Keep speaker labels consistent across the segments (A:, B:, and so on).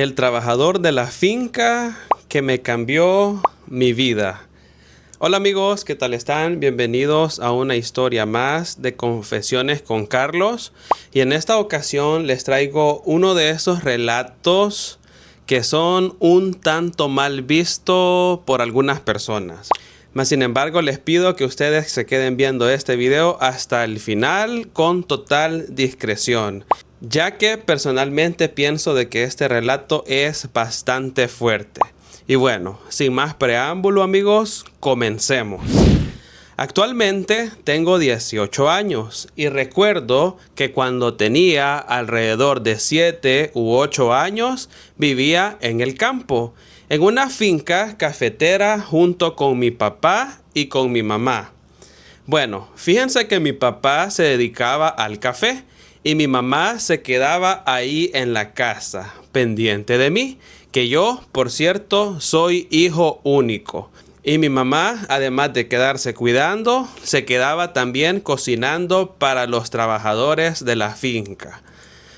A: El trabajador de la finca que me cambió mi vida. Hola amigos, ¿qué tal están? Bienvenidos a una historia más de Confesiones con Carlos. Y en esta ocasión les traigo uno de esos relatos que son un tanto mal visto por algunas personas. Mas sin embargo, les pido que ustedes se queden viendo este video hasta el final con total discreción, ya que personalmente pienso de que este relato es bastante fuerte. Y bueno, sin más preámbulo amigos, comencemos. Actualmente tengo 18 años y recuerdo que cuando tenía alrededor de 7 u 8 años vivía en el campo, en una finca cafetera junto con mi papá y con mi mamá. Bueno, fíjense que mi papá se dedicaba al café y mi mamá se quedaba ahí en la casa, pendiente de mí, que yo, por cierto, soy hijo único. Y mi mamá, además de quedarse cuidando, se quedaba también cocinando para los trabajadores de la finca.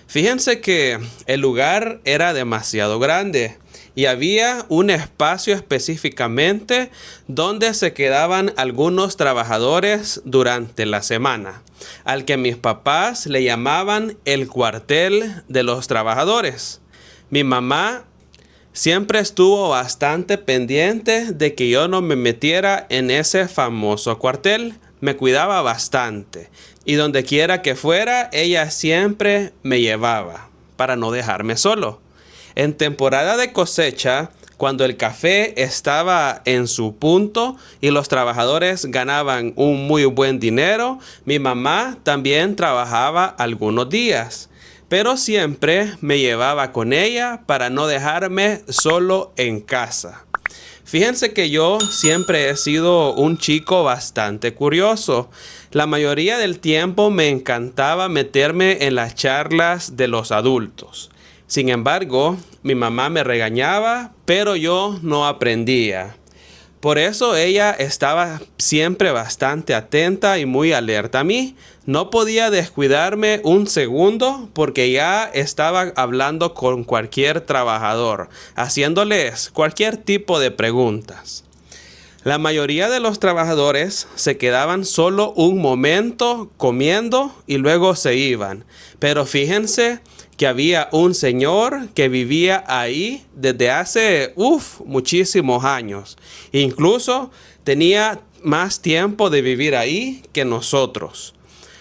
A: Fíjense que el lugar era demasiado grande y había un espacio específicamente donde se quedaban algunos trabajadores durante la semana, al que mis papás le llamaban el cuartel de los trabajadores. Mi mamá siempre estuvo bastante pendiente de que yo no me metiera en ese famoso cuartel. Me cuidaba bastante y donde quiera que fuera, ella siempre me llevaba para no dejarme solo. En temporada de cosecha, cuando el café estaba en su punto y los trabajadores ganaban un muy buen dinero, mi mamá también trabajaba algunos días, pero siempre me llevaba con ella para no dejarme solo en casa. Fíjense que yo siempre he sido un chico bastante curioso. La mayoría del tiempo me encantaba meterme en las charlas de los adultos. Sin embargo, mi mamá me regañaba, pero yo no aprendía. Por eso ella estaba siempre bastante atenta y muy alerta a mí. No podía descuidarme un segundo porque ya estaba hablando con cualquier trabajador, haciéndoles cualquier tipo de preguntas. La mayoría de los trabajadores se quedaban solo un momento comiendo y luego se iban. Pero fíjense que había un señor que vivía ahí desde hace muchísimos años. Incluso tenía más tiempo de vivir ahí que nosotros.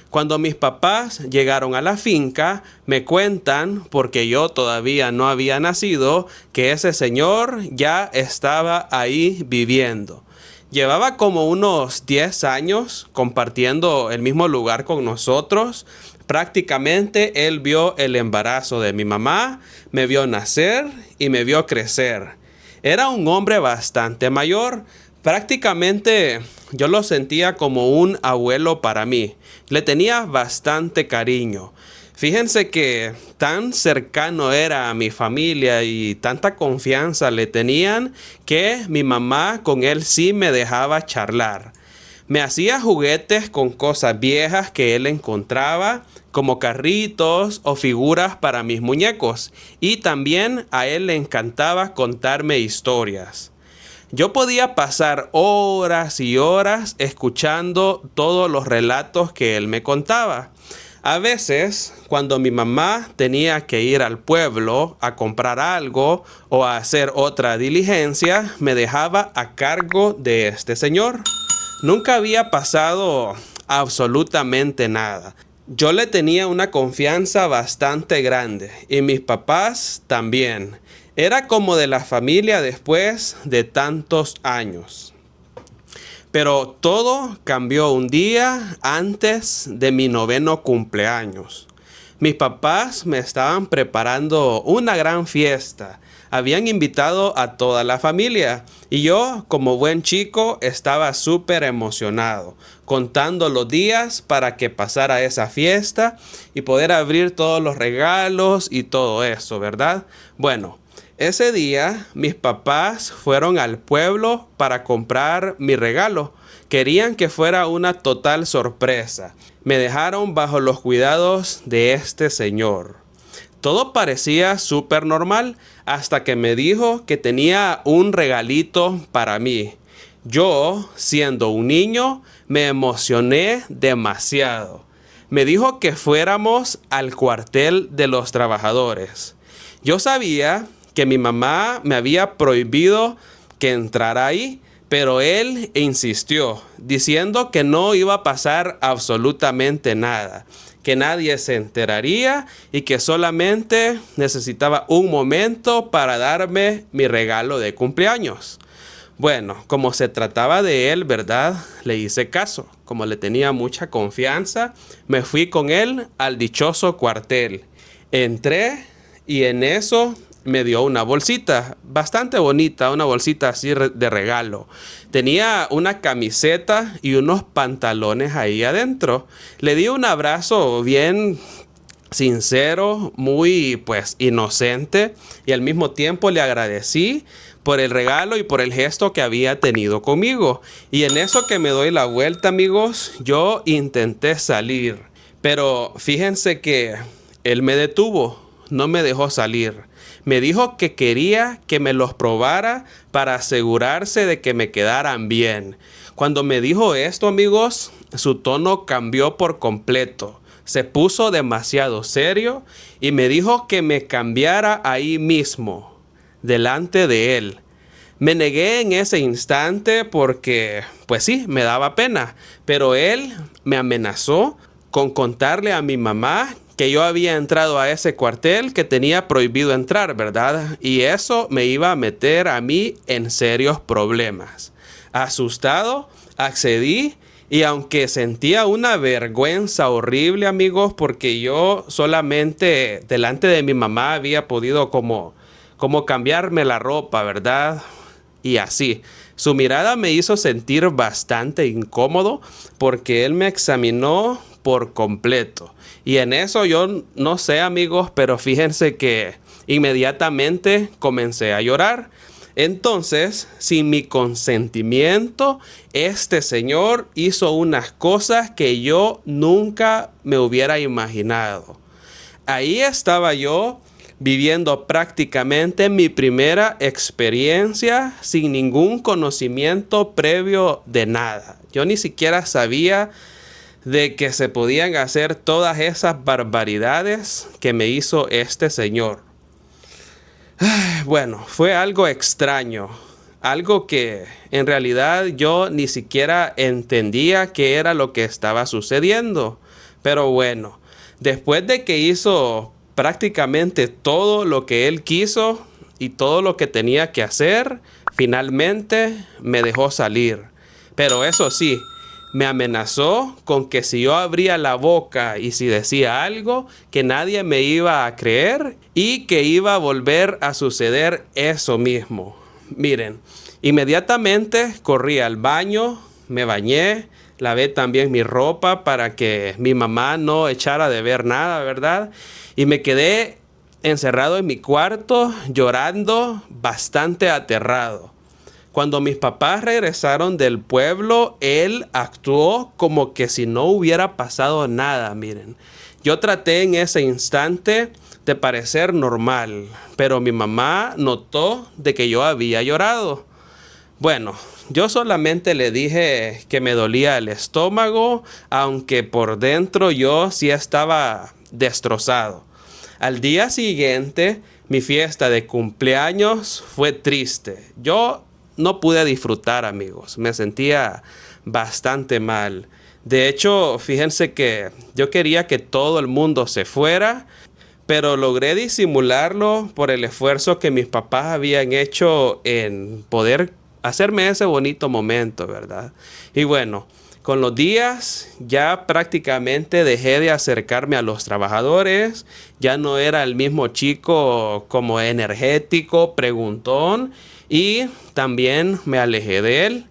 A: Cuando mis papás llegaron a la finca, me cuentan, porque yo todavía no había nacido, que ese señor ya estaba ahí viviendo. Llevaba como unos 10 años compartiendo el mismo lugar con nosotros. Prácticamente él vio el embarazo de mi mamá, me vio nacer y me vio crecer. Era un hombre bastante mayor. Prácticamente yo lo sentía como un abuelo para mí. Le tenía bastante cariño. Fíjense que tan cercano era a mi familia y tanta confianza le tenían que mi mamá con él sí me dejaba charlar. Me hacía juguetes con cosas viejas que él encontraba, como carritos o figuras para mis muñecos. Y también a él le encantaba contarme historias. Yo podía pasar horas y horas escuchando todos los relatos que él me contaba. A veces, cuando mi mamá tenía que ir al pueblo a comprar algo o a hacer otra diligencia, me dejaba a cargo de este señor. Nunca había pasado absolutamente nada. Yo le tenía una confianza bastante grande y mis papás también. Era como de la familia después de tantos años. Pero todo cambió un día antes de mi 9º cumpleaños. Mis papás me estaban preparando una gran fiesta. Habían invitado a toda la familia y yo, como buen chico, estaba súper emocionado, contando los días para que pasara esa fiesta y poder abrir todos los regalos y todo eso, ¿verdad? Bueno, ese día mis papás fueron al pueblo para comprar mi regalo. Querían que fuera una total sorpresa. Me dejaron bajo los cuidados de este señor. Todo parecía súper normal hasta que me dijo que tenía un regalito para mí. Yo, siendo un niño, me emocioné demasiado. Me dijo que fuéramos al cuartel de los trabajadores. Yo sabía que mi mamá me había prohibido que entrara ahí, pero él insistió, diciendo que no iba a pasar absolutamente nada, que nadie se enteraría y que solamente necesitaba un momento para darme mi regalo de cumpleaños. Bueno, como se trataba de él, ¿verdad? Le hice caso. Como le tenía mucha confianza, me fui con él al dichoso cuartel. Entré y en eso me dio una bolsita bastante bonita, una bolsita así de regalo. Tenía una camiseta y unos pantalones ahí adentro. Le di un abrazo bien sincero, muy pues inocente, y al mismo tiempo le agradecí por el regalo y por el gesto que había tenido conmigo. Y en eso que me doy la vuelta, amigos, yo intenté salir, pero fíjense que él me detuvo, no me dejó salir. Me dijo que quería que me los probara para asegurarse de que me quedaran bien. Cuando me dijo esto, amigos, su tono cambió por completo. Se puso demasiado serio y me dijo que me cambiara ahí mismo, delante de él. Me negué en ese instante porque, pues sí, me daba pena, pero él me amenazó con contarle a mi mamá que yo había entrado a ese cuartel, que tenía prohibido entrar, ¿verdad? Y eso me iba a meter a mí en serios problemas. Asustado, accedí. Y aunque sentía una vergüenza horrible, amigos, porque yo solamente delante de mi mamá había podido como cambiarme la ropa, ¿verdad? Y así. Su mirada me hizo sentir bastante incómodo porque él me examinó por completo. Y en eso yo no sé, amigos, pero fíjense que inmediatamente comencé a llorar. Entonces, sin mi consentimiento, este señor hizo unas cosas que yo nunca me hubiera imaginado. Ahí estaba yo viviendo prácticamente mi primera experiencia sin ningún conocimiento previo de nada. Yo ni siquiera sabía de que se podían hacer todas esas barbaridades que me hizo este señor. Bueno, fue algo extraño, algo que en realidad yo ni siquiera entendía qué era lo que estaba sucediendo. Pero bueno, después de que hizo prácticamente todo lo que él quiso y todo lo que tenía que hacer, finalmente me dejó salir. Pero eso sí, me amenazó con que si yo abría la boca y si decía algo, que nadie me iba a creer y que iba a volver a suceder eso mismo. Miren, inmediatamente corrí al baño, me bañé, lavé también mi ropa para que mi mamá no echara de ver nada, ¿verdad? Y me quedé encerrado en mi cuarto llorando, bastante aterrado. Cuando mis papás regresaron del pueblo, él actuó como que si no hubiera pasado nada, miren. Yo traté en ese instante de parecer normal, pero mi mamá notó de que yo había llorado. Bueno, yo solamente le dije que me dolía el estómago, aunque por dentro yo sí estaba destrozado. Al día siguiente, mi fiesta de cumpleaños fue triste. Yo no pude disfrutar, amigos. Me sentía bastante mal. De hecho, fíjense que yo quería que todo el mundo se fuera, pero logré disimularlo por el esfuerzo que mis papás habían hecho en poder hacerme ese bonito momento, ¿verdad? Y bueno, con los días ya prácticamente dejé de acercarme a los trabajadores. Ya no era el mismo chico como energético, preguntón, y también me alejé de él.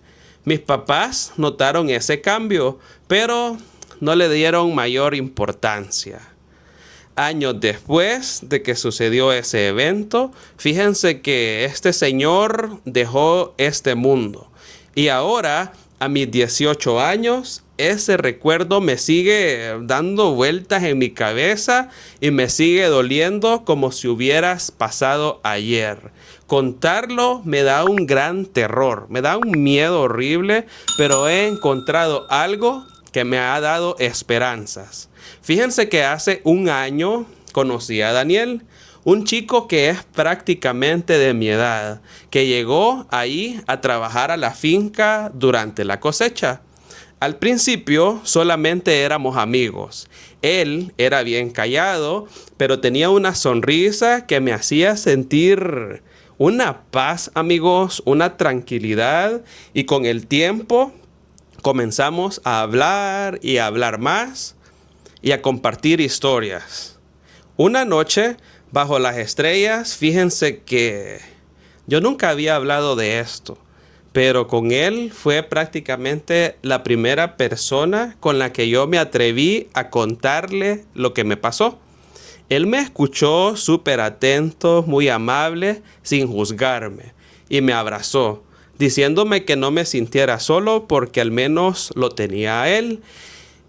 A: Mis papás notaron ese cambio, pero no le dieron mayor importancia. Años después de que sucedió ese evento, fíjense que este señor dejó este mundo y ahora a mis 18 años, ese recuerdo me sigue dando vueltas en mi cabeza y me sigue doliendo como si hubieras pasado ayer. Contarlo me da un gran terror, me da un miedo horrible, pero he encontrado algo que me ha dado esperanzas. Fíjense que hace un año conocí a Daniel, un chico que es prácticamente de mi edad, que llegó ahí a trabajar a la finca durante la cosecha. Al principio solamente éramos amigos. Él era bien callado, pero tenía una sonrisa que me hacía sentir una paz, amigos, una tranquilidad, y con el tiempo comenzamos a hablar y a hablar más y a compartir historias. Una noche, bajo las estrellas, fíjense que yo nunca había hablado de esto, pero con él fue prácticamente la primera persona con la que yo me atreví a contarle lo que me pasó. Él me escuchó súper atento, muy amable, sin juzgarme, y me abrazó, diciéndome que no me sintiera solo porque al menos lo tenía a él.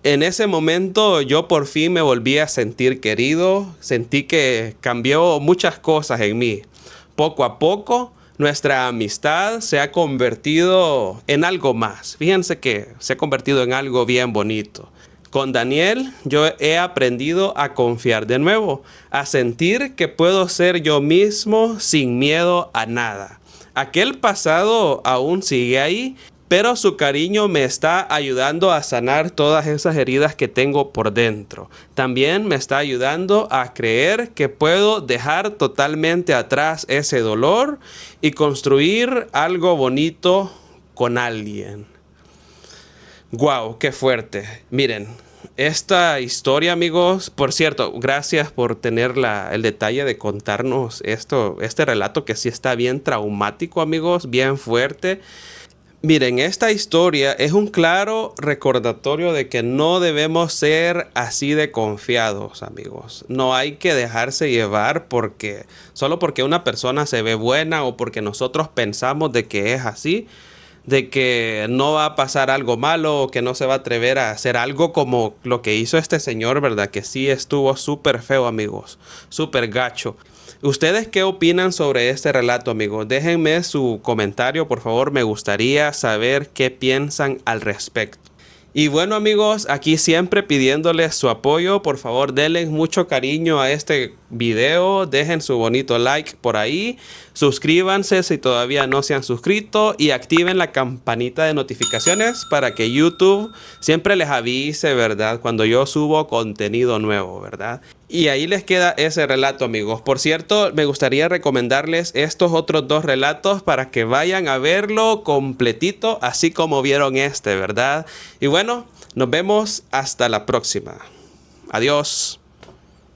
A: En ese momento yo por fin me volví a sentir querido, sentí que cambió muchas cosas en mí. Poco a poco nuestra amistad se ha convertido en algo más. Fíjense que se ha convertido en algo bien bonito. Con Daniel yo he aprendido a confiar de nuevo, a sentir que puedo ser yo mismo sin miedo a nada. Aquel pasado aún sigue ahí, pero su cariño me está ayudando a sanar todas esas heridas que tengo por dentro. También me está ayudando a creer que puedo dejar totalmente atrás ese dolor y construir algo bonito con alguien. ¡Wow! ¡Qué fuerte! Miren, esta historia, amigos, por cierto, gracias por tener el detalle de contarnos este relato que sí está bien traumático, amigos, bien fuerte. Miren, esta historia es un claro recordatorio de que no debemos ser así de confiados, amigos. No hay que dejarse llevar solo porque una persona se ve buena o porque nosotros pensamos de que es así, de que no va a pasar algo malo o que no se va a atrever a hacer algo como lo que hizo este señor, ¿verdad? Que sí estuvo súper feo, amigos, súper gacho. ¿Ustedes qué opinan sobre este relato, amigos? Déjenme su comentario, por favor. Me gustaría saber qué piensan al respecto. Y bueno, amigos, aquí siempre pidiéndoles su apoyo. Por favor, denle mucho cariño a este video. Dejen su bonito like por ahí. Suscríbanse si todavía no se han suscrito. Y activen la campanita de notificaciones para que YouTube siempre les avise, ¿verdad? Cuando yo subo contenido nuevo, ¿verdad? Y ahí les queda ese relato, amigos. Por cierto, me gustaría recomendarles estos otros dos relatos para que vayan a verlo completito, así como vieron este, ¿verdad? Y bueno, nos vemos hasta la próxima. Adiós.